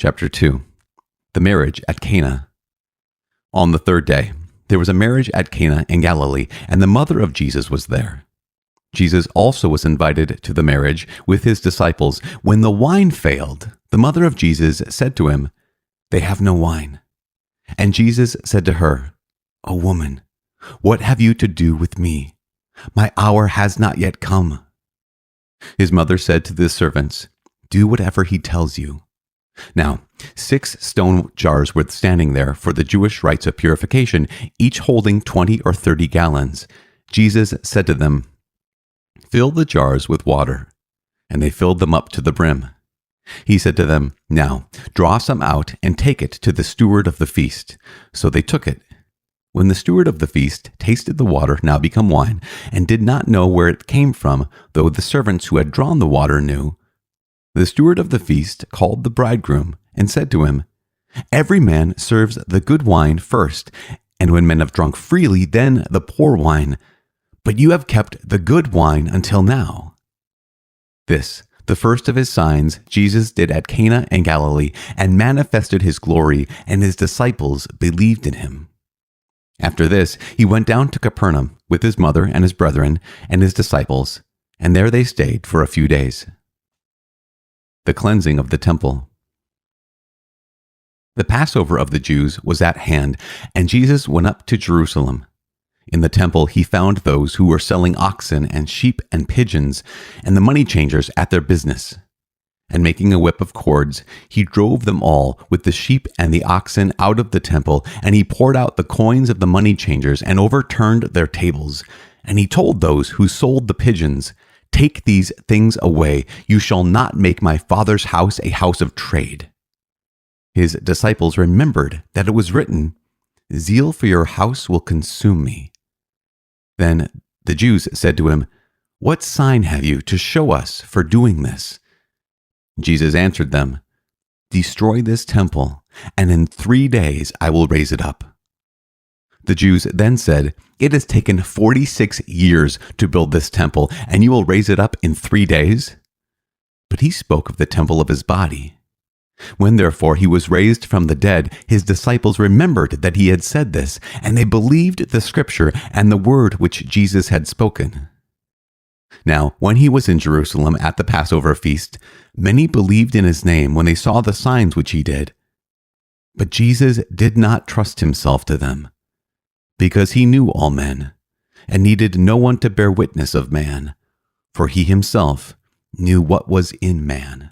Chapter 2. The marriage at Cana. On the third day, there was a marriage at Cana in Galilee, and the mother of Jesus was there. Jesus also was invited to the marriage with his disciples. When the wine failed, the mother of Jesus said to him, "They have no wine." And Jesus said to her, "O woman, what have you to do with me? My hour has not yet come." His mother said to the servants, "Do whatever he tells you." Now, 6 stone jars were standing there for the Jewish rites of purification, each holding 20 or 30 gallons. Jesus said to them, "Fill the jars with water." And they filled them up to the brim. He said to them, "Now, draw some out and take it to the steward of the feast." So they took it. When the steward of the feast tasted the water now become wine, and did not know where it came from, though the servants who had drawn the water knew, the steward of the feast called the bridegroom and said to him, "Every man serves the good wine first, and when men have drunk freely, then the poor wine. But you have kept the good wine until now." This, the first of his signs, Jesus did at Cana in Galilee, and manifested his glory, and his disciples believed in him. After this, he went down to Capernaum with his mother and his brethren and his disciples, and there they stayed for a few days. The cleansing of the temple. The Passover of the Jews was at hand, and Jesus went up to Jerusalem. In the temple he found those who were selling oxen and sheep and pigeons, and the money changers at their business. And making a whip of cords, he drove them all with the sheep and the oxen out of the temple, and he poured out the coins of the money changers and overturned their tables. And he told those who sold the pigeons, "Take these things away. You shall not make my Father's house a house of trade." His disciples remembered that it was written, "Zeal for your house will consume me." Then the Jews said to him, "What sign have you to show us for doing this?" Jesus answered them, "Destroy this temple, and in 3 days I will raise it up." The Jews then said, "It has taken 46 years to build this temple, and you will raise it up in 3 days?" But he spoke of the temple of his body. When therefore he was raised from the dead, his disciples remembered that he had said this, and they believed the scripture and the word which Jesus had spoken. Now, when he was in Jerusalem at the Passover feast, many believed in his name when they saw the signs which he did. But Jesus did not trust himself to them, because he knew all men, and needed no one to bear witness of man, for he himself knew what was in man.